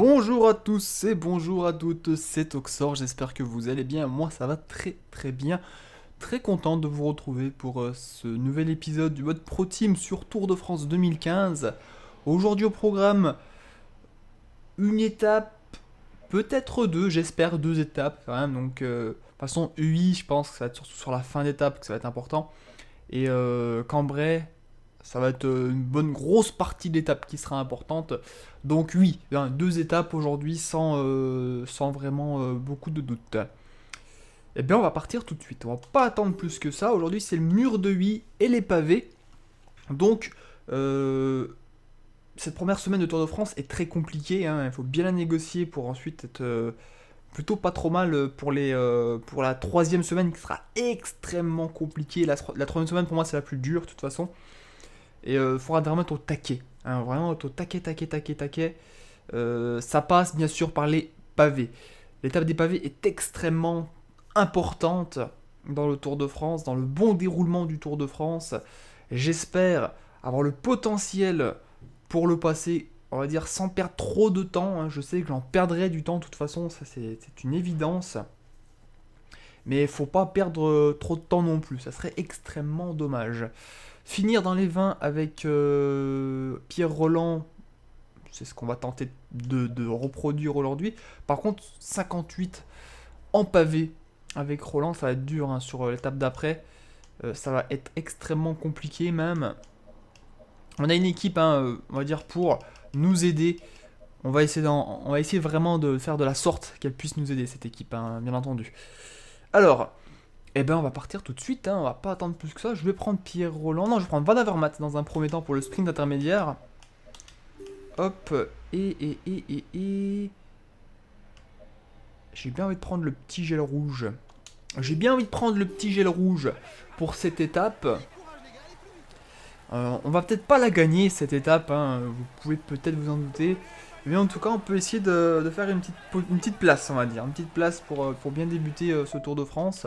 Bonjour à tous et bonjour à toutes, c'est Oxor, j'espère que vous allez bien, moi ça va très très bien, très content de vous retrouver pour ce nouvel épisode du mode Pro Team sur Tour de France 2015. Aujourd'hui au programme, une étape, peut-être deux, j'espère deux étapes quand même, donc de toute façon UI je pense que ça va être surtout sur la fin d'étape que ça va être important, et Cambrai, ça va être une bonne grosse partie de l'étape qui sera importante. Donc oui, deux étapes aujourd'hui sans vraiment beaucoup de doute. Eh bien on va partir tout de suite, on va pas attendre plus que ça. Aujourd'hui c'est le mur de Huy et les pavés. Donc cette première semaine de Tour de France est très compliquée, hein. Il faut bien la négocier pour ensuite être plutôt pas trop mal pour la troisième semaine qui sera extrêmement compliquée. La troisième semaine pour moi c'est la plus dure de toute façon. Et il faudra vraiment être au taquet. Hein, vraiment être au taquet. Ça passe bien sûr par les pavés. L'étape des pavés est extrêmement importante dans le Tour de France, dans le bon déroulement du Tour de France. J'espère avoir le potentiel pour le passer, on va dire, sans perdre trop de temps. Hein. Je sais que j'en perdrai du temps de toute façon, ça c'est une évidence. Mais il faut pas perdre trop de temps non plus, ça serait extrêmement dommage. Finir dans les 20 avec Pierre Roland, c'est ce qu'on va tenter de reproduire aujourd'hui. Par contre, 58 en pavé avec Roland, ça va être dur hein, sur l'étape d'après. Ça va être extrêmement compliqué même. On a une équipe, hein, on va dire, pour nous aider. On va essayer vraiment de faire de la sorte qu'elle puisse nous aider, cette équipe, hein, bien entendu. Alors, eh ben on va partir tout de suite, hein, on va pas attendre plus que ça. Je vais prendre Pierre Roland, non je vais prendre Van Avermaet dans un premier temps pour le sprint intermédiaire. Hop, et... J'ai bien envie de prendre le petit gel rouge. Pour cette étape. On va peut-être pas la gagner cette étape, hein, vous pouvez peut-être vous en douter. Mais en tout cas on peut essayer de faire une petite place on va dire. Une petite place pour bien débuter ce Tour de France.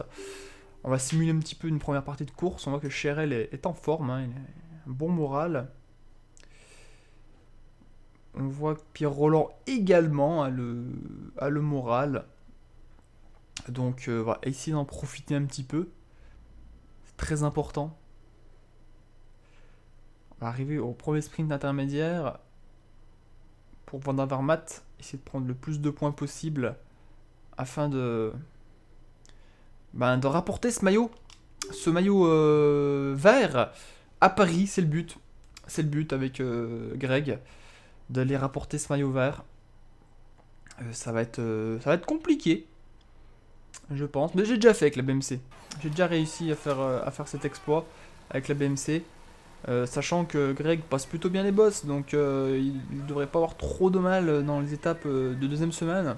On va simuler un petit peu une première partie de course. On voit que Cherel est en forme, hein, il a un bon moral. On voit que Pierre Roland également a le moral. Donc on va essayer d'en profiter un petit peu. C'est très important. On va arriver au premier sprint intermédiaire. Pour Van Avermaet, essayer de prendre le plus de points possible afin de rapporter ce maillot vert à Paris, c'est le but. C'est le but avec Greg, d'aller rapporter ce maillot vert. Ça va être compliqué, je pense. Mais j'ai déjà fait avec la BMC. J'ai déjà réussi à faire cet exploit avec la BMC. Sachant que Greg passe plutôt bien les bosses, donc il ne devrait pas avoir trop de mal dans les étapes de deuxième semaine.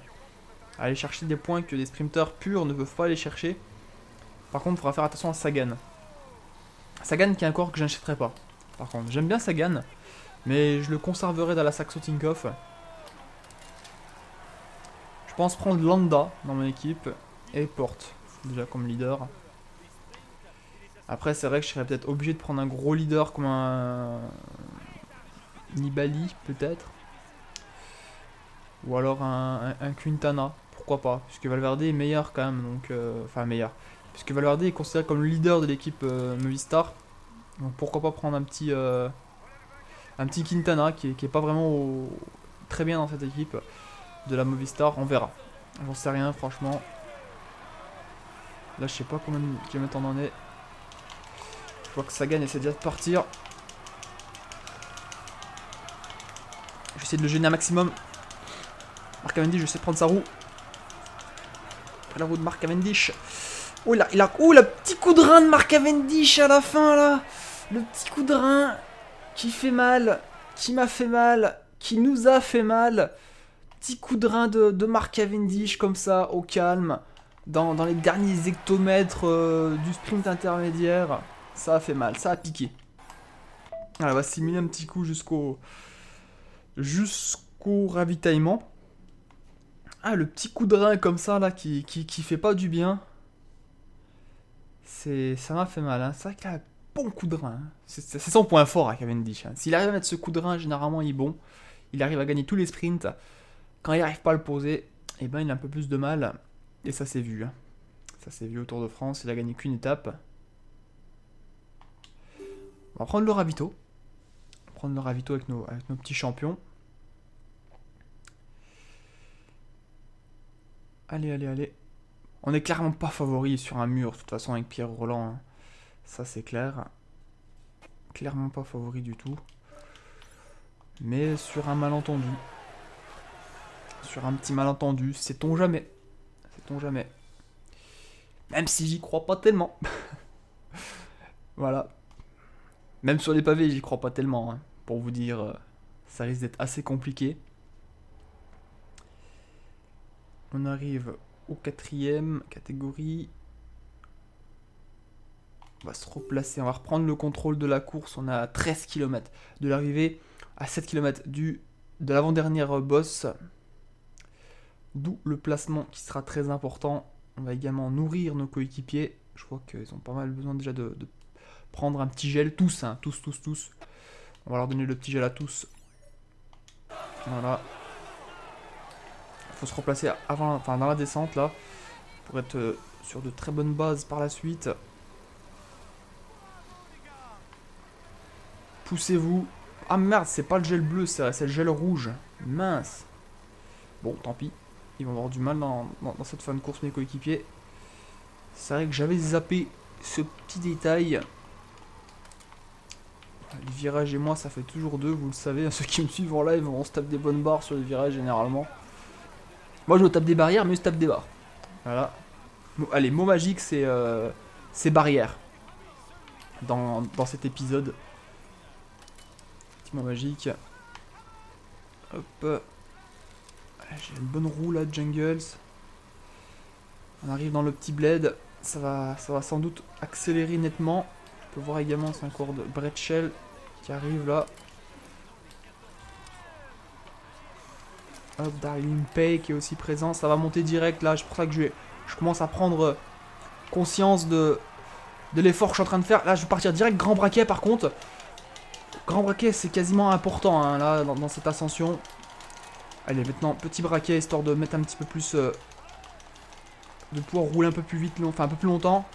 Aller chercher des points que les sprinteurs purs ne peuvent pas aller chercher. Par contre, il faudra faire attention à Sagan. Sagan qui est un corps que je n'achèterai pas. Par contre, j'aime bien Sagan, mais je le conserverai dans la Saxo Tinkoff. Je pense prendre Landa dans mon équipe et Porte, déjà comme leader. Après, c'est vrai que je serais peut-être obligé de prendre un gros leader comme un Nibali, peut-être. Ou alors un Quintana, pourquoi pas. Puisque Valverde est meilleur quand même, donc enfin meilleur. Puisque Valverde est considéré comme le leader de l'équipe Movistar. Donc pourquoi pas prendre un petit Quintana qui est pas vraiment très bien dans cette équipe de la Movistar. On verra. J'en sais rien franchement. Là je sais pas combien de kilomètres on en est. Je vois que Sagan essaie déjà de partir. Je vais essayer de le gêner un maximum. Mark Cavendish, je vais essayer de prendre sa roue. La roue de Mark Cavendish. Oh là, oh le petit coup de rein de Mark Cavendish à la fin là. Le petit coup de rein qui fait mal, qui m'a fait mal, qui nous a fait mal. Petit coup de rein de Mark Cavendish comme ça, au calme. Dans les derniers hectomètres du sprint intermédiaire. Ça a fait mal, ça a piqué. Alors, on va simuler un petit coup jusqu'au ravitaillement. Ah, le petit coup de rein comme ça, là, qui fait pas du bien. Ça m'a fait mal, hein. C'est vrai qu'il a un bon coup de rein. Hein. C'est son point fort à Cavendish. Hein. S'il arrive à mettre ce coup de rein, généralement, il est bon. Il arrive à gagner tous les sprints. Quand il n'arrive pas à le poser, et ben il a un peu plus de mal. Et ça s'est vu. Hein. Ça s'est vu au Tour de France. Il a gagné qu'une étape. On va prendre le ravito. On va prendre le ravito avec nos petits champions. Allez, allez, allez. On n'est clairement pas favori sur un mur, de toute façon, avec Pierre Roland. Hein. Ça, c'est clair. Clairement pas favori du tout. Mais sur un malentendu. Sur un petit malentendu, sait-on jamais. Sait-on jamais. Même si j'y crois pas tellement. Voilà. Même sur les pavés, j'y crois pas tellement. Hein. Pour vous dire, ça risque d'être assez compliqué. On arrive au 4e catégorie. On va se replacer, on va reprendre le contrôle de la course. On a 13 km de l'arrivée, à 7 km de l'avant-dernière bosse. D'où le placement qui sera très important. On va également nourrir nos coéquipiers. Je vois qu'ils ont pas mal besoin déjà de prendre un petit gel. Tous, hein, tous. On va leur donner le petit gel à tous. Voilà. Il faut se replacer dans la descente là. Pour être sur de très bonnes bases par la suite. Poussez-vous. Ah merde, c'est pas le gel bleu, c'est le gel rouge. Mince. Bon, tant pis. Ils vont avoir du mal dans cette fin de course, mes coéquipiers. C'est vrai que j'avais zappé ce petit détail. Les virages et moi, ça fait toujours deux, vous le savez. Ceux qui me suivent en live, on se tape des bonnes barres sur les virages généralement. Moi, je me tape des barrières, mais je tape des barres. Voilà. Allez, mot magique, c'est barrière. Dans cet épisode. Petit mot magique. Hop. J'ai une bonne roue là, Jungles. On arrive dans le petit bled. Ça va sans doute accélérer nettement. On peut voir également, c'est encore de Bretchel qui arrive là. Hop, Darling Pay qui est aussi présent. Ça va monter direct là. C'est pour ça que je commence à prendre conscience de l'effort que je suis en train de faire. Là, je vais partir direct grand braquet par contre. Grand braquet, c'est quasiment important hein, là dans cette ascension. Allez, maintenant, petit braquet, histoire de mettre un petit peu plus... de pouvoir rouler un peu plus vite, enfin un peu plus longtemps.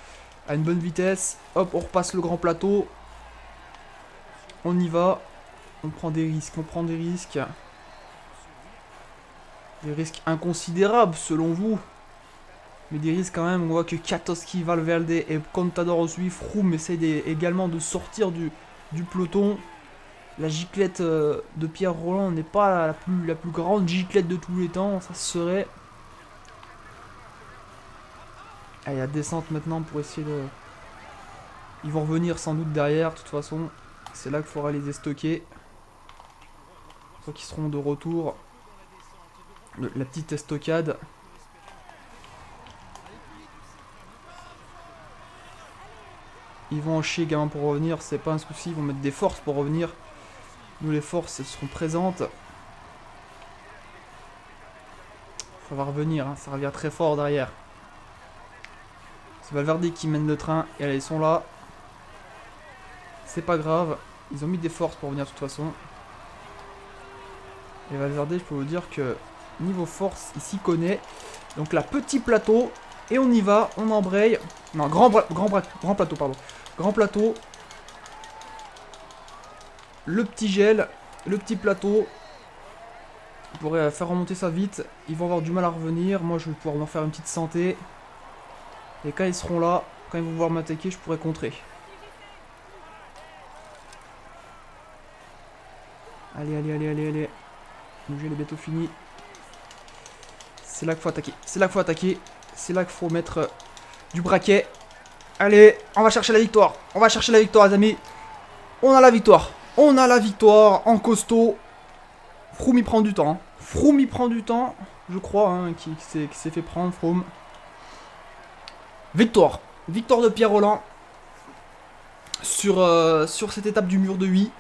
À une bonne vitesse. Hop, on repasse le grand plateau. On y va. On prend des risques, Des risques inconsidérables, selon vous. Mais des risques quand même, on voit que Katowski, Valverde et Contador aussi. Froome essaie également de sortir du peloton. La giclette de Pierre Roland n'est pas la plus grande giclette de tous les temps, ça serait. Allez, la descente maintenant pour essayer de... Ils vont revenir sans doute derrière, de toute façon. C'est là qu'il faudra les déstocker. Je crois qu'ils seront de retour. La petite estocade. Ils vont en chier également pour revenir, c'est pas un souci, ils vont mettre des forces pour revenir. Nous les forces, elles seront présentes. Ça va revenir, hein, ça revient très fort derrière. C'est Valverde qui mène le train, et allez, ils sont là. C'est pas grave, ils ont mis des forces pour venir de toute façon. Et Valverde, je peux vous dire que niveau force, il s'y connaît. Donc là, petit plateau, et on y va, on embraye. Non, grand plateau, pardon. Grand plateau. Le petit gel, le petit plateau. On pourrait faire remonter ça vite. Ils vont avoir du mal à revenir. Moi, je vais pouvoir m'en faire une petite santé. Et quand ils seront là, quand ils vont pouvoir m'attaquer, je pourrai contrer. Allez, allez, allez, allez, allez. Le gel est bientôt fini. C'est là qu'il faut attaquer. C'est là qu'il faut attaquer. C'est là qu'il faut mettre du braquet. Allez, on va chercher la victoire. On va chercher la victoire, les amis. On a la victoire. On a la victoire en costaud. Froome, il prend du temps. Hein. Froome, il prend du temps, je crois, hein, qui s'est fait prendre, Froome. Victoire. Victoire de Pierre Roland. Sur cette étape du mur de 8.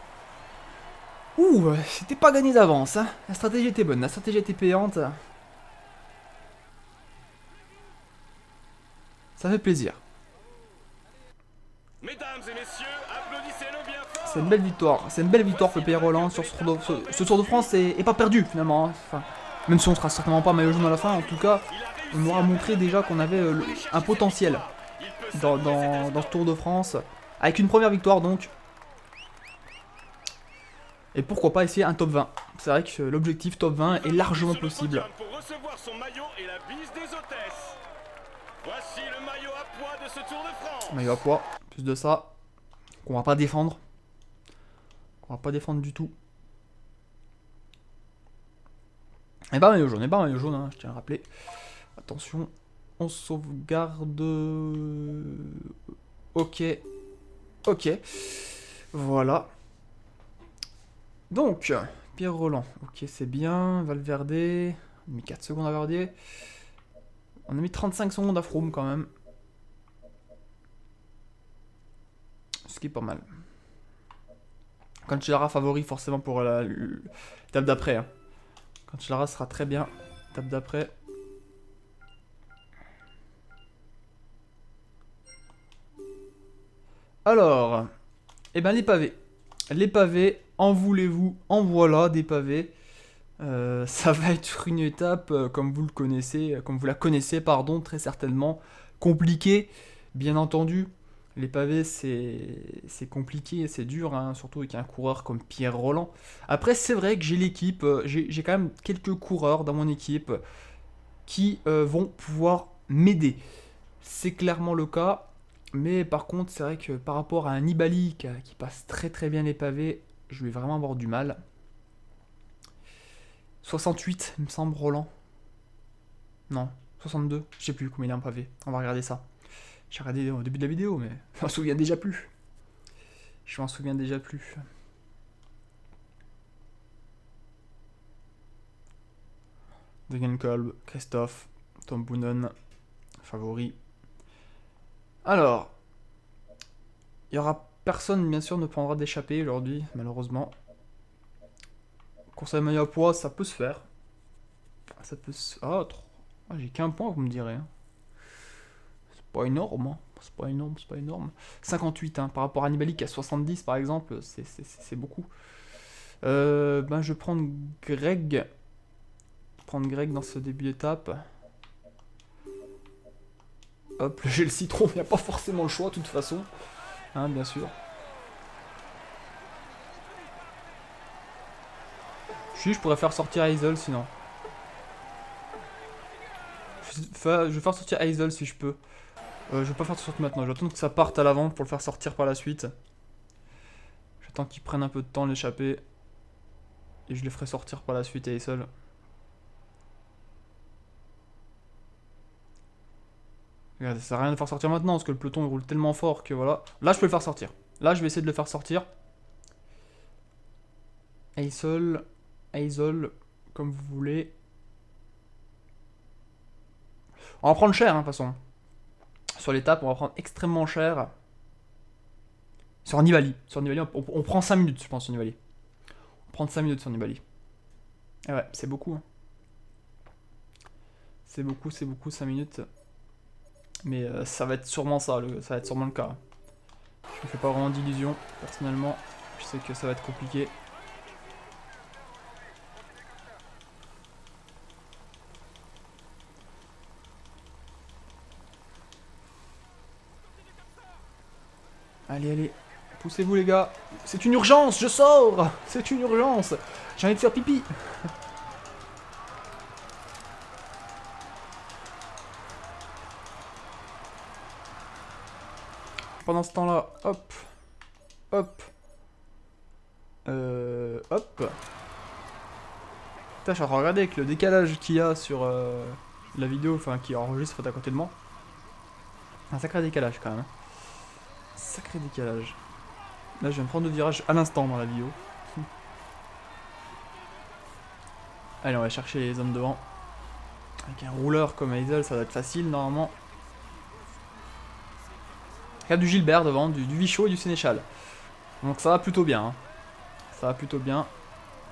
Ouh, c'était pas gagné d'avance. Hein. La stratégie était bonne. La stratégie était payante. Ça fait plaisir. Mesdames et messieurs, applaudissez-le bien fort. C'est une belle victoire. C'est une belle victoire pour Pierre Roland sur ce Tour de France est pas perdu finalement. Hein. Enfin, Même si on sera certainement pas maillot jaune à la fin, en tout cas, on aura montré déjà qu'on avait un potentiel dans ce Tour de France. Avec une première victoire donc. Et pourquoi pas essayer un top 20. C'est vrai que l'objectif top 20 est largement possible. Pour recevoir son maillot et la bise des hôtesses. Voici le maillot à poids de ce Tour de France. Maillot à poids, plus de ça, qu'on va pas défendre. On va pas défendre du tout. Et pas maillot jaune, hein, je tiens à le rappeler. Attention, on sauvegarde. Ok. Ok. Voilà. Donc, Pierre Roland. Ok, c'est bien. Valverde. On a mis 4 secondes à Valverde. On a mis 35 secondes à Froome quand même. Ce qui est pas mal. Cancellara favori forcément pour l'étape d'après. Hein. Cancellara sera très bien. Étape d'après. Alors, eh ben les pavés. Les pavés, en voulez-vous, en voilà des pavés. Ça va être une étape, comme vous le connaissez, comme vous la connaissez, pardon, très certainement, compliquée, bien entendu. Les pavés, c'est compliqué, c'est dur, hein, surtout avec un coureur comme Pierre Roland. Après, c'est vrai que j'ai l'équipe, j'ai quand même quelques coureurs dans mon équipe qui vont pouvoir m'aider. C'est clairement le cas, mais par contre, c'est vrai que par rapport à un Nibali qui passe très très bien les pavés, je vais vraiment avoir du mal. 68, il me semble, Roland. Non, 62, je sais plus combien il est en pavé. On va regarder ça. J'ai regardé au début de la vidéo, mais je m'en souviens déjà plus. Je m'en souviens déjà plus. Degenkolb, Christophe, Tom Boonen, favori. Alors, il y aura personne, bien sûr, ne prendra d'échappée aujourd'hui, malheureusement. Course à maillot à poids, ça peut se faire. Ça peut se... Ah, j'ai qu'un point, vous me direz. Hein. C'est pas énorme, hein. C'est pas énorme, c'est pas énorme. 58, hein, par rapport à Nibali qui a 70, par exemple, c'est beaucoup. Ben, je vais prendre Greg. Prendre Greg dans ce début d'étape. Hop, j'ai le citron, il n'y a pas forcément le choix, de toute façon. Hein, bien sûr. Je pourrais faire sortir Hazel sinon. Je vais faire sortir Hazel si je peux. Je vais pas faire sortir maintenant, je vais attendre que ça parte à l'avant pour le faire sortir par la suite. J'attends qu'il prenne un peu de temps l'échapper. Et je les ferai sortir par la suite Hazel. Regardez, ça sert à rien de le faire sortir maintenant parce que le peloton il roule tellement fort que voilà. Là je peux le faire sortir. Là je vais essayer de le faire sortir. Hazel, comme vous voulez. On va prendre cher, hein, de toute façon. Sur l'étape, on va prendre extrêmement cher. Sur Nibali. Sur Nibali, on prend 5 minutes, je pense, sur Nibali. On prend 5 minutes sur Nibali. Et ouais, c'est beaucoup. Hein. C'est beaucoup, 5 minutes. Mais ça va être sûrement ça, ça va être sûrement le cas. Je me fais pas vraiment d'illusions, personnellement. Je sais que ça va être compliqué. Allez, allez, poussez-vous les gars. C'est une urgence, je sors. C'est une urgence. J'ai envie de faire pipi. Pendant ce temps-là, hop, hop, hop. Putain, je suis en train de regarder avec le décalage qu'il y a sur la vidéo, enfin qui enregistre à côté de moi. Un sacré décalage quand même. Sacré décalage. Là, je viens de prendre le virage à l'instant dans la vidéo. Allez, on va chercher les hommes devant. Avec un rouleur comme Hazel, ça va être facile normalement. Il y a du Gilbert devant, du Vichot et du Sénéchal. Donc ça va plutôt bien. Hein. Ça va plutôt bien.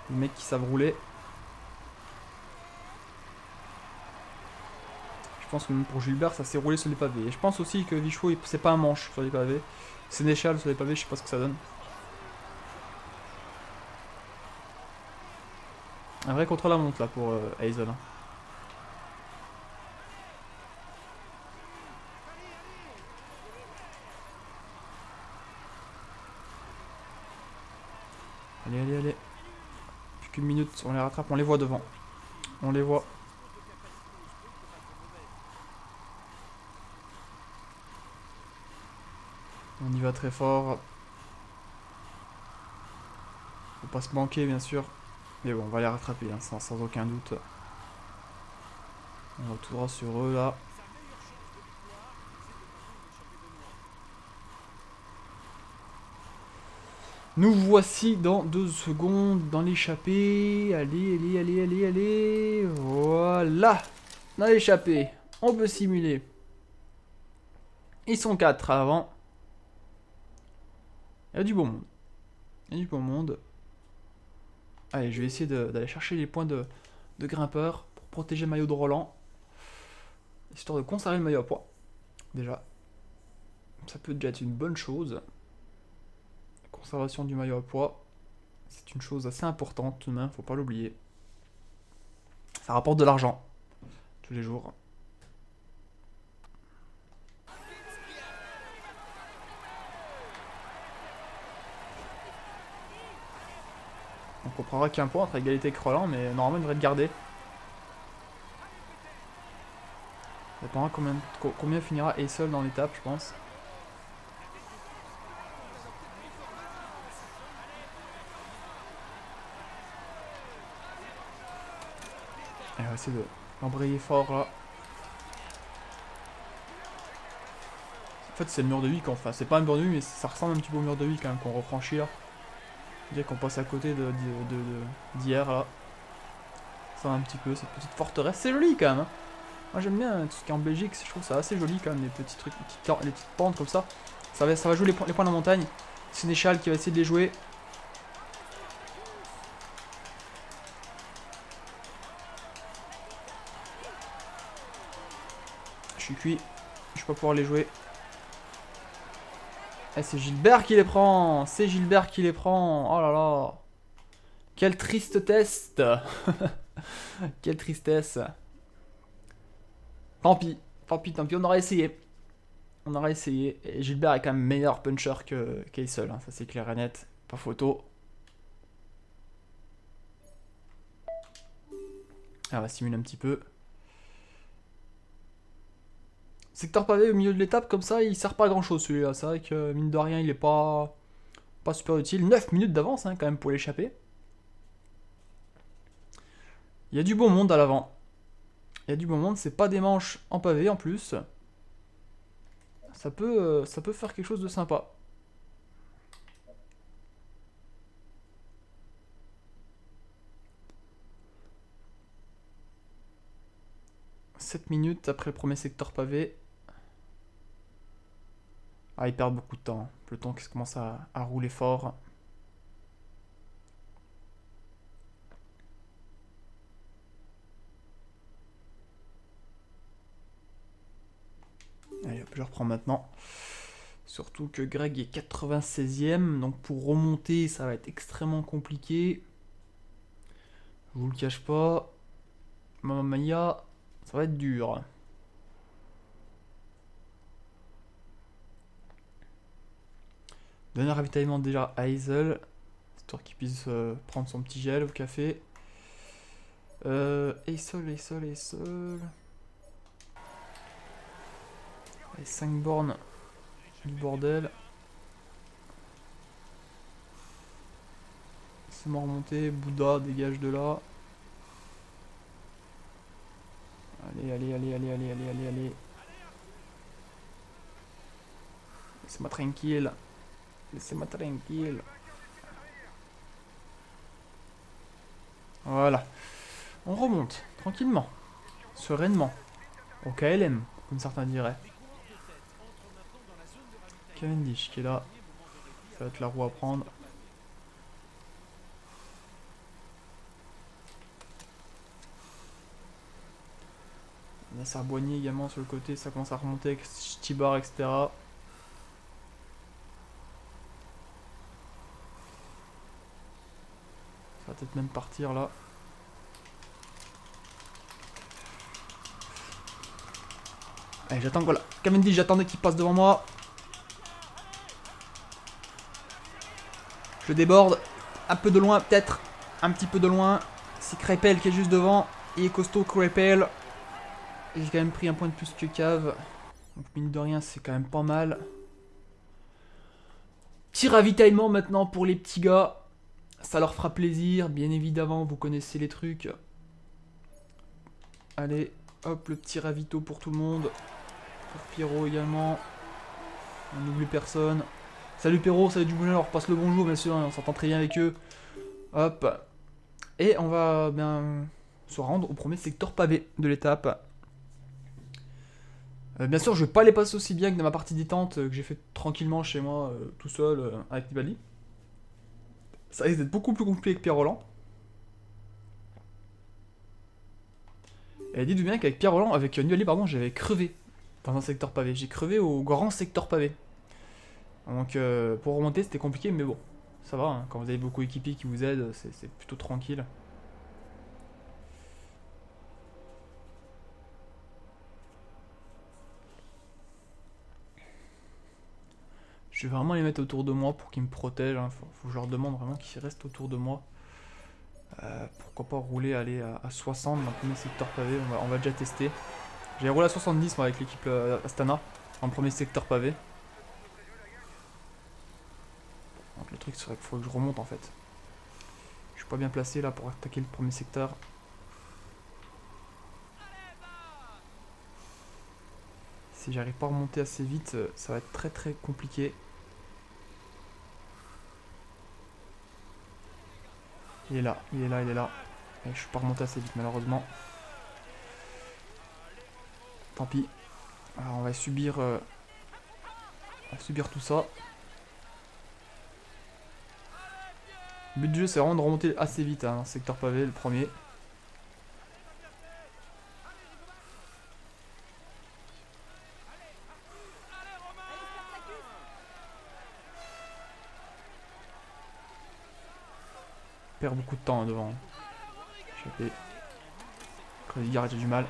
Les mecs qui savent rouler. Je pense que même pour Gilbert, ça s'est roulé sur les pavés. Et je pense aussi que Vichot, c'est pas un manche sur les pavés. Sénéchal sur les pavés, je sais pas ce que ça donne. Un vrai contre-la-montre là pour Hazel. Hein. Allez, allez, allez. Plus qu'une minute, on les rattrape, on les voit devant. On les voit. On y va très fort. Faut pas se manquer bien sûr. Mais bon, on va les rattraper, hein, sans aucun doute. On va tout droit sur eux là. Nous voici dans 2 secondes dans l'échappée. Allez, allez, allez, allez, allez. Voilà. Dans l'échappée. On peut simuler. Ils sont 4 à l'avant. Il y a du bon monde. Il y a du bon monde. Allez, je vais essayer d'aller chercher les points de grimpeur pour protéger le maillot de Roland. Histoire de conserver le maillot à poids. Déjà. Ça peut déjà être une bonne chose. La conservation du maillot à poids. C'est une chose assez importante tout de même, faut pas l'oublier. Ça rapporte de l'argent. Tous les jours. On comprendra qu'un point entre égalité avec Roland, mais normalement il devrait être gardé. Ça dépendra combien finira Hazel dans l'étape, je pense. Et on va essayer d'embrayer fort là. En fait, c'est le mur de vie qu'on fait. C'est pas un mur de vie, mais ça ressemble un petit peu au mur de vie quand même qu'on refranchit là. On dirait qu'on passe à côté d'hier là. Ça va un petit peu, cette petite forteresse. C'est joli quand même. Hein. Moi j'aime bien tout ce qui est en Belgique, je trouve ça assez joli quand même, les petits trucs, les petites pentes comme ça. Ça va jouer les points de la montagne. Sénéchal qui va essayer de les jouer. Je suis cuit, je vais pas pouvoir les jouer. Eh, c'est Gilbert qui les prend. C'est Gilbert qui les prend. Oh là là. Quel triste test. Quelle tristesse. Tant pis. Tant pis, tant pis. On aura essayé. On aura essayé. Et Gilbert est quand même meilleur puncher que Hazel. Hein. Ça c'est clair et net. Pas photo. Ah, on va simuler un petit peu. Secteur pavé au milieu de l'étape, comme ça, il sert pas à grand chose celui-là. C'est vrai que mine de rien, il est pas super utile. 9 minutes d'avance hein, quand même pour l'échapper. Il y a du bon monde à l'avant. Il y a du bon monde, c'est pas des manches en pavé en plus. Ça peut faire quelque chose de sympa. « 7 minutes après le premier secteur pavé. Ah, ils perdent beaucoup de temps. Le peloton qui commence à rouler fort. Allez hop, je reprends maintenant. Surtout que Greg est 96ème, donc pour remonter, ça va être extrêmement compliqué. Je vous le cache pas. Mamma Mia, ça va être dur. Dernier ravitaillement déjà à Hazel, histoire qu'il puisse prendre son petit gel au café. Hazel. Les 5 bornes du bordel. C'est mort remonté, Bouddha, dégage de là. Allez. Laissez-moi tranquille. Laissez-moi tranquille. Voilà. On remonte, tranquillement. Sereinement. Au KLM, comme certains diraient. Cavendish qui est là. Ça va être la roue à prendre. On a Sarboigny également sur le côté, ça commence à remonter avec Stibar, etc. Ça va peut-être même partir là. Allez, j'attends, voilà. Cavendish, j'attendais qu'il passe devant moi. Je déborde. Un peu de loin, peut-être. Un petit peu de loin. C'est Crépel qui est juste devant. Il est costaud, Crépel. J'ai quand même pris un point de plus que Cave. Donc, mine de rien, c'est quand même pas mal. Petit ravitaillement maintenant pour les petits gars. Ça leur fera plaisir, bien évidemment, vous connaissez les trucs. Allez, hop, le petit ravito pour tout le monde. Pour Pierrot également. On n'oublie personne. Salut Pierrot, salut du bonheur, on repasse le bonjour bien sûr, on s'entend très bien avec eux. Hop. Et on va bien se rendre au premier secteur pavé de l'étape. Bien sûr, je vais pas les passer aussi bien que dans ma partie détente que j'ai fait tranquillement chez moi, tout seul, avec Nibali. Ça risque d'être beaucoup plus compliqué que Pierre Roland. Et dites-vous bien qu'avec Pierre Roland, avec Nibali, pardon, j'avais crevé dans un secteur pavé. J'ai crevé au grand secteur pavé. Donc pour remonter, c'était compliqué, mais bon, ça va. Hein. Quand vous avez beaucoup d'équipiers qui vous aident, c'est plutôt tranquille. Je vais vraiment les mettre autour de moi pour qu'ils me protègent. Hein. Faut que je leur demande vraiment qu'ils restent autour de moi. Pourquoi pas rouler aller à 60 dans le premier secteur pavé, on va déjà tester. J'ai roulé à 70 moi avec l'équipe Astana en premier secteur pavé. Donc le truc serait qu'il faut que je remonte en fait. Je suis pas bien placé là pour attaquer le premier secteur. Si j'arrive pas à remonter assez vite, ça va être très très compliqué. Il est là, il est là, il est là. Et je suis pas remonté assez vite malheureusement. Tant pis. Alors on va subir tout ça. Le but du jeu c'est vraiment de remonter assez vite hein, dans le secteur pavé, le premier. Je perds beaucoup de temps hein, devant. Échappé. Kreuziger, j'ai du mal.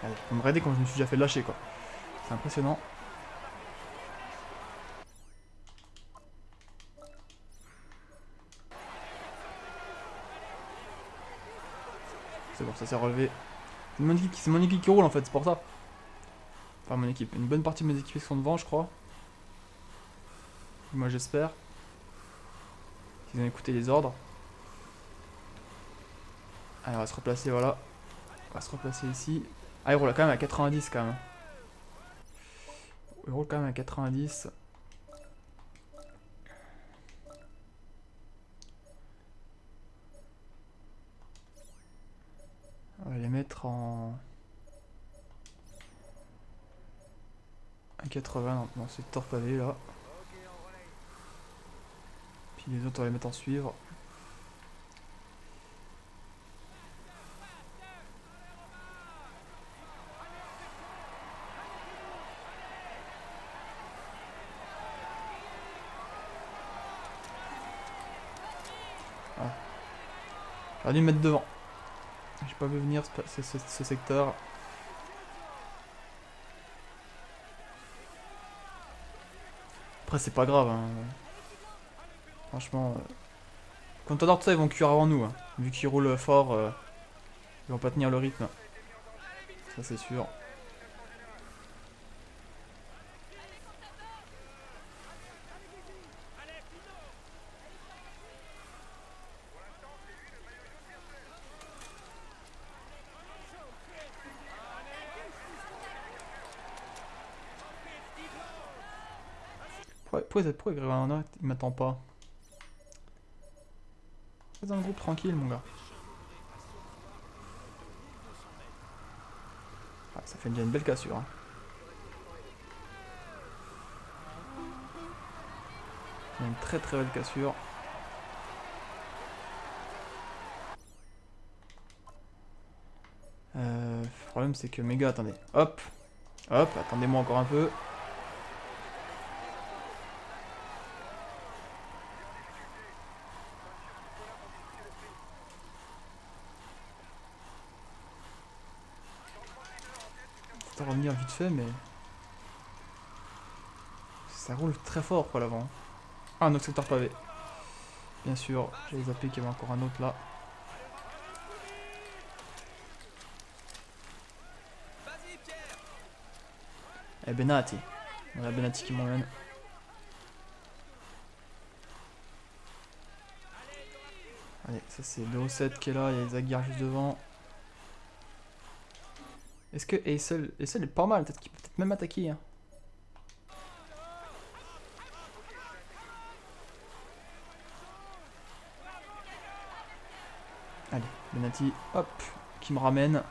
Allez, vous me regardez comme je me suis déjà fait lâcher quoi. C'est impressionnant. C'est bon, ça s'est relevé. C'est mon équipe qui roule en fait, c'est pour ça. Enfin mon équipe, une bonne partie de mes équipes sont devant je crois. Moi j'espère. Qu'ils ont écouté les ordres. Allez on va se replacer voilà. On va se replacer ici. Ah il roule quand même à 90 quand même. Il roule quand même à 90. On va les mettre en... à 80 dans ce secteur pavé là. Puis les autres on va les mettre en suivre. Voilà. J'aurais dû me mettre devant. J'ai pas vu venir ce secteur. Après c'est pas grave hein. Franchement Contador tout ça ils vont cuire avant nous hein. Vu qu'ils roulent fort ils vont pas tenir le rythme. Ça c'est sûr. Pourquoi Grégoire il m'attend pas? Reste dans le groupe tranquille mon gars. Ah, ça fait déjà une belle cassure. Hein. Une très très belle cassure. Le problème c'est que mes gars, attendez. Hop. Hop, attendez-moi encore un peu. revenir vite fait, mais... Ça roule très fort, quoi, l'avant. Ah, un autre secteur pavé. Bien sûr, j'avais zappé qu'il y avait encore un autre là. Et Benati. Voilà Benati qui m'emmène. Allez, ça c'est BO7 qui est là, il y a les Aguirre juste devant. Est-ce que Eissel est pas mal, peut-être qu'il peut peut-être même attaquer. Hein. Allez, Benati, hop, qui me ramène.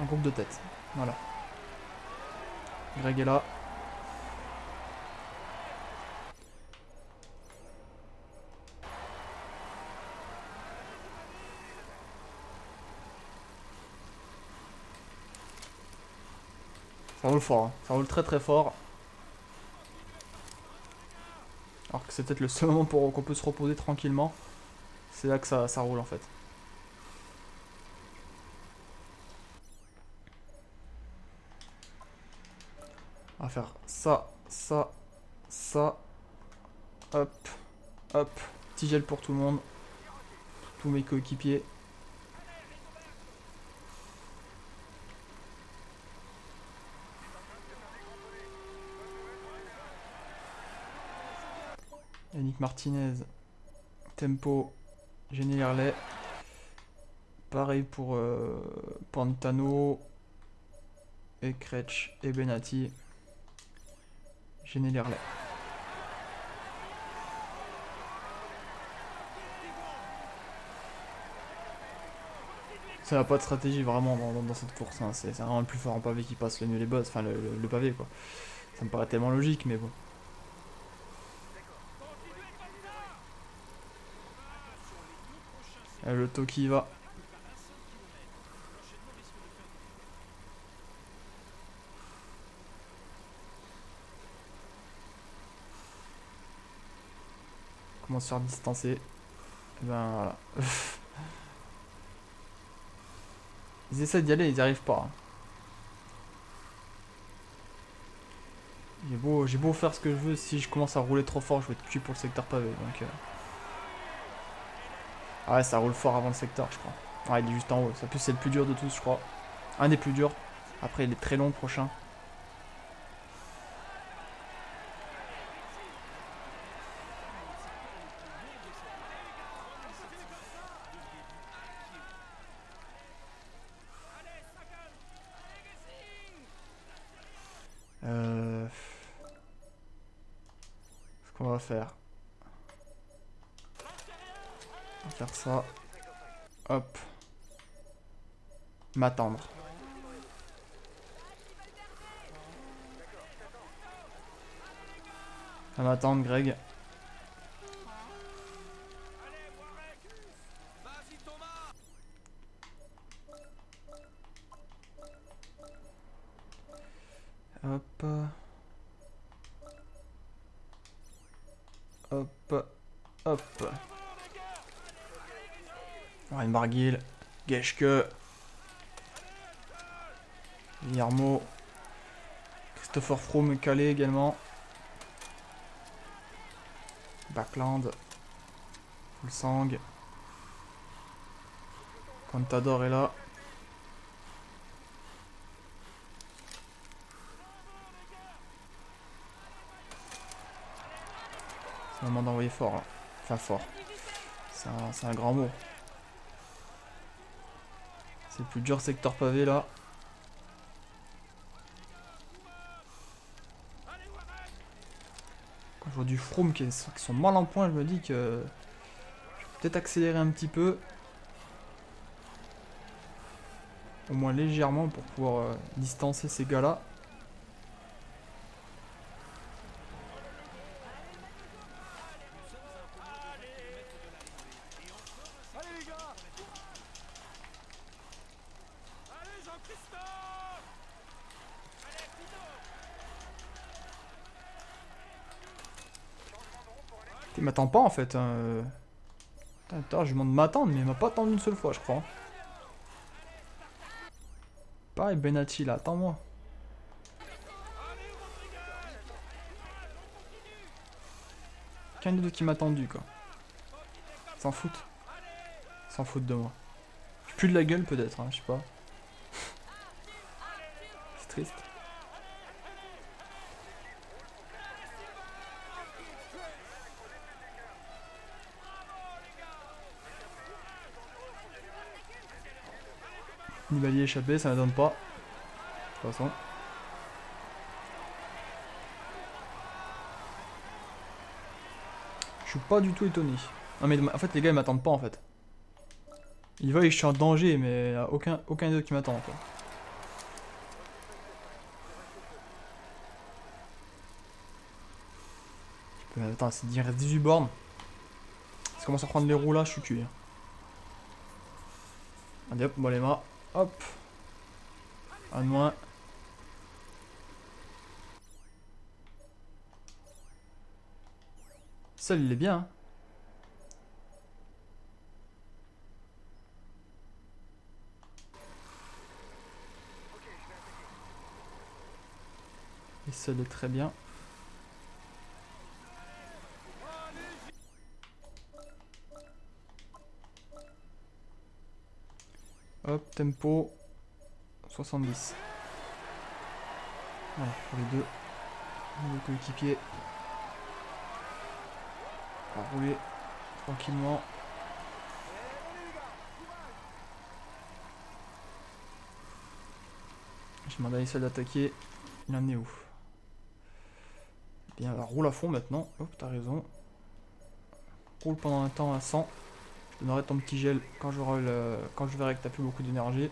Un groupe de tête, voilà. Greg est là. Ça roule fort, hein. Ça roule très très fort. Alors que c'est peut-être le seul moment pour qu'on peut se reposer tranquillement. C'est là que ça roule en fait. On va faire ça, ça, ça. Hop, hop. Petit gel pour tout le monde. Tous mes coéquipiers. Yannick Martinez. Tempo. Jenny Lerlet. Pareil pour Pantano. Et Kretsch et Benati. Jenny Lerlet. Ça n'a pas de stratégie vraiment dans cette course. Hein. C'est vraiment le plus fort en pavé qui passe le mieux les bosses. Enfin, le pavé quoi. Ça me paraît tellement logique, mais bon. Et le Toki y va. Comment se faire distancer. Et ben voilà. Ils essaient d'y aller, ils n'y arrivent pas. Hein. J'ai beau faire ce que je veux, si je commence à rouler trop fort, je vais être cuit pour le secteur pavé. Donc, Ah ouais, ça roule fort avant le secteur, je crois. Ouais, il est juste en haut. Ça plus c'est le plus dur de tous, je crois. Un des plus durs. Après, il est très long le prochain. Ce qu'on va faire. On va faire ça. Hop. M'attendre. À m'attendre, Greg. Hop. Hop. Hop. Ryan Barguil. Geschke. Guillermo. Christopher Froome calé également. Backland. Fulsang. Contador est là. C'est le moment d'envoyer fort là. Enfin fort. C'est un grand mot. C'est le plus dur secteur pavé là. Quand je vois du Froome qui sont mal en point, je me dis que je vais peut-être accélérer un petit peu. Au moins légèrement pour pouvoir distancer ces gars-là. Il m'attend pas en fait. Hein. Putain, je lui demande de m'attendre, mais il m'a pas attendu une seule fois, je crois. Pareil, Benati là, attends-moi. Qu'un des deux qui m'a attendu quoi. S'en foutent. S'en foutent de moi. J'ai plus de la gueule peut-être, hein, je sais pas. C'est triste. Nibali échappé, ça ne donne pas. De toute façon. Je suis pas du tout étonné. Non mais en fait les gars ils m'attendent pas en fait. Ils voient que je suis en danger mais y a aucun d'eux qui m'attend quoi. Attends, il reste 18 bornes. Ça commence à prendre les roues là, je suis cuit. Allez hop, bon les mains. Hop. Un de moins. Seul il est bien. Hein. Et seul est très bien. Hop, tempo 70. Voilà, pour les deux coéquipiers. On va rouler tranquillement. Je demande à Issa d'attaquer. Il en est où? Bien, alors roule à fond maintenant. Hop, t'as raison. Roule pendant un temps à 100. Je donnerai ton petit gel quand quand je verrai que t'as plus beaucoup d'énergie.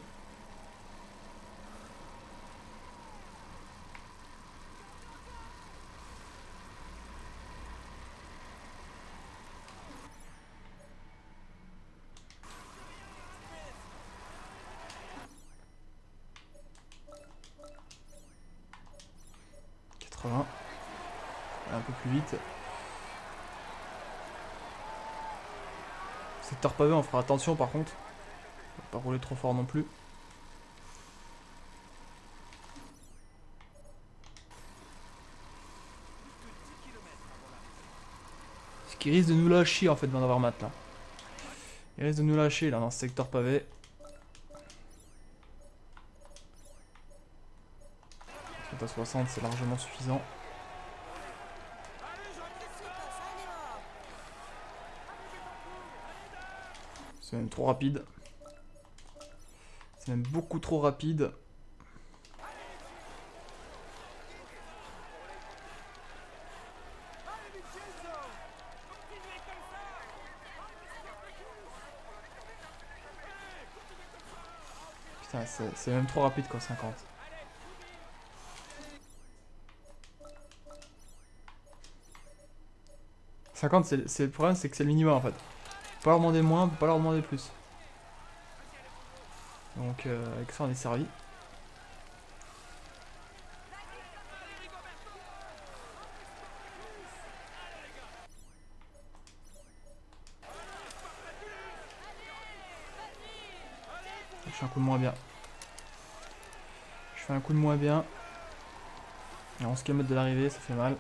Un peu plus vite. Secteur pavé, on fera attention par contre. On va pas rouler trop fort non plus. Ce qui risque de nous lâcher en fait Van Avermaet là. Il risque de nous lâcher là dans ce secteur pavé. À 60 c'est largement suffisant. C'est même trop rapide. C'est même beaucoup trop rapide. Putain, c'est même trop rapide quoi, 50. Le problème, c'est que c'est le minimum en fait. On peut pas leur demander moins, on peut pas leur demander plus. Donc avec ça on est servi. Je fais un coup de moins bien. Je fais un coup de moins bien. Et 11 km de l'arrivée, ça fait mal.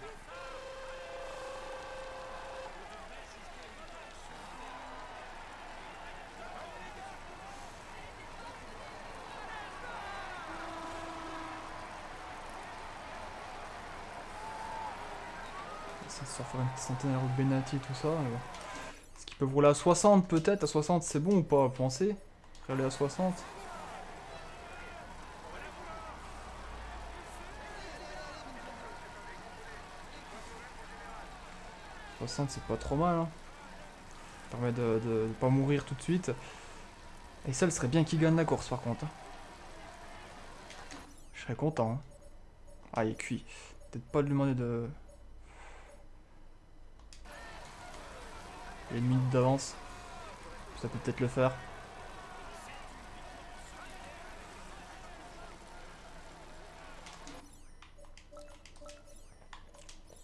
Ça se faire une centenaire de Benati tout ça. Est-ce qu'ils peuvent rouler à 60 peut-être? À 60 c'est bon ou pas? Pensez. Aller à 60. 60 c'est pas trop mal. Hein. Ça permet de pas mourir tout de suite. Et ça, serait bien qu'il gagne la course par contre. Hein. Je serais content. Hein. Ah, il est cuit. Peut-être pas lui demander de... Il y a une minute d'avance. Ça peut peut-être le faire.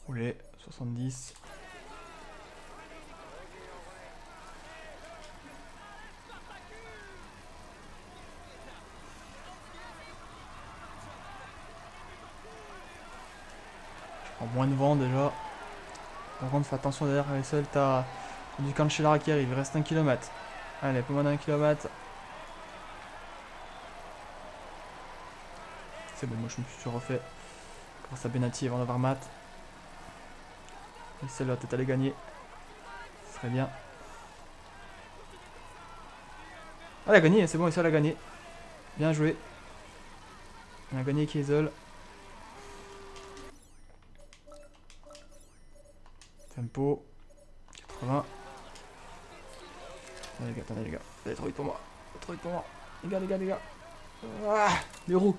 Rouler, 70. moins de vent déjà. Par contre, fais attention derrière Eisel, t'as du Cancellara qui arrive, il reste 1 km. Allez, pas moins d'1 km. C'est bon, moi je me suis refait grâce à Benati avant d'avoir Matt. Eisel va peut-être aller gagner. Ce serait bien. Ah, elle a gagné, c'est bon, Eisel a gagné. Bien joué. On a gagné Kiesel. Tempo. 80. Attendez les gars. Vous allez trop vite pour moi. Trop vite pour moi. Les gars. Ah, les roues.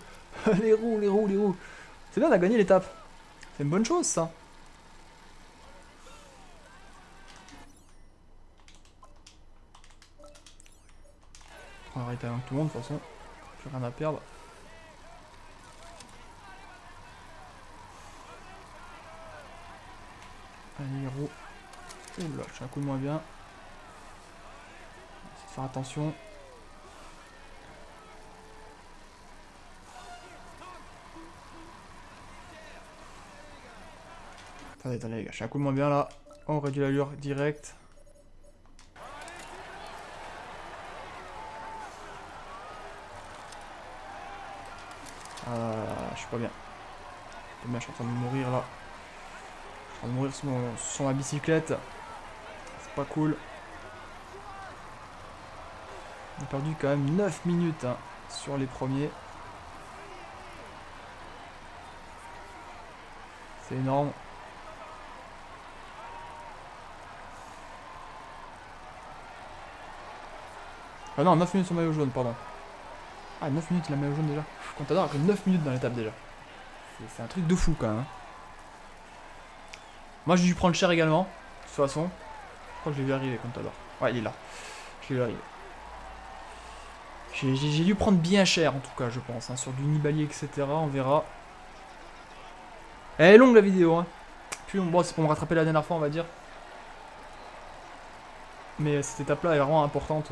les roues. C'est bien, on a gagné l'étape. C'est une bonne chose ça. On va arrêter avec tout le monde de toute façon. Plus rien à perdre. Allez, les roues. Oula, je suis un coup de moins bien. Essayer de faire attention. Attendez les gars, je suis un coup de moins bien là. On réduit l'allure direct. Je suis pas bien. Je suis en train de mourir là. Je suis en train de mourir sur ma bicyclette. C'est pas cool. On a perdu quand même 9 minutes hein, sur les premiers. C'est énorme. Ah non, 9 minutes sur maillot jaune, pardon. Ah, 9 minutes la maillot jaune déjà. Contador a pris 9 minutes dans l'étape déjà. C'est un truc de fou quand même. Hein. Moi j'ai dû prendre cher également. De toute façon. Je crois que je l'ai vu arriver, Contador. Ouais, il est là. Je l'ai vu arriver. J'ai dû prendre bien cher en tout cas, je pense. Hein, sur du Nibali, etc. On verra. Elle est longue la vidéo. Hein. Puis bon, c'est pour me rattraper la dernière fois, on va dire. Mais cette étape là est vraiment importante.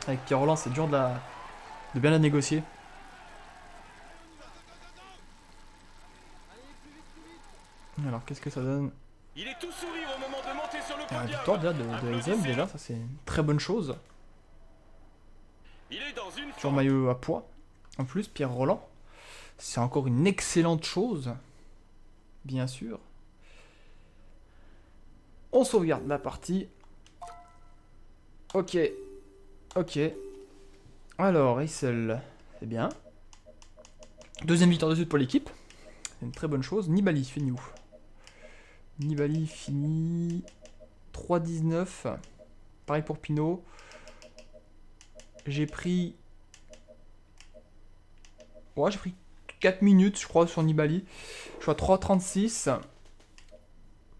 Avec Pierre Rolland, c'est dur de bien la négocier. Alors, qu'est-ce que ça donne? Il est tout sourire au moment de monter sur le La podium. victoire déjà de Eisel, déjà, ça c'est une très bonne chose. Il est dans une Sur maillot à poids. En plus, Pierre Rolland, c'est encore une excellente chose. Bien sûr. On sauvegarde la partie. Ok. Alors, Eisel, c'est bien. Deuxième victoire de suite pour l'équipe. C'est une très bonne chose. Nibali finit où? Nibali finit 3,19. Pareil pour Pinot. J'ai pris... Ouais, j'ai pris 4 minutes, je crois, sur Nibali. Je suis à 3,36.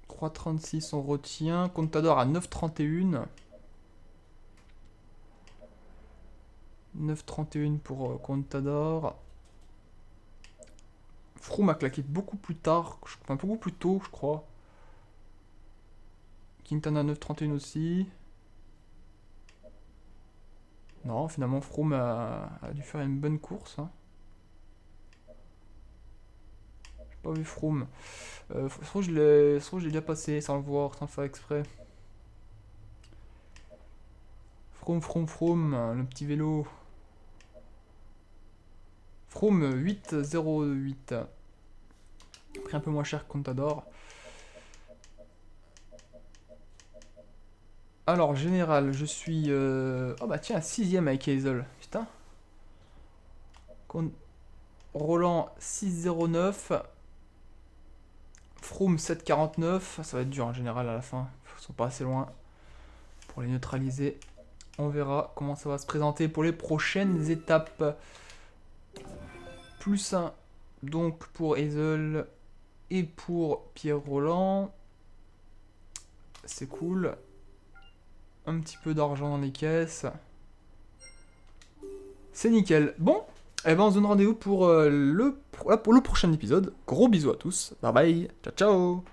3,36 on retient. Contador à 9,31. 9,31 pour Contador. Froome a claqué beaucoup plus tard, enfin beaucoup plus tôt, je crois. Quintana 9,31 aussi. Non, finalement Froome a dû faire une bonne course. Hein. J'ai pas vu Froome. Je trouve que je l'ai déjà passé sans le voir, sans faire exprès. Froome, le petit vélo. Froome 8,08. Pris un peu moins cher que Contador. Alors, général, je suis... Oh bah tiens, 6ème avec Eisel. Putain. Rolland 6,09. Froome 7,49. Ça va être dur en général à la fin. Ils sont pas assez loin pour les neutraliser. On verra comment ça va se présenter pour les prochaines étapes. Plus 1 donc pour Eisel et pour Pierre Rolland. C'est cool. Un petit peu d'argent dans les caisses. C'est nickel. Bon, et ben on se donne rendez-vous pour le prochain épisode. Gros bisous à tous. Bye bye. Ciao ciao.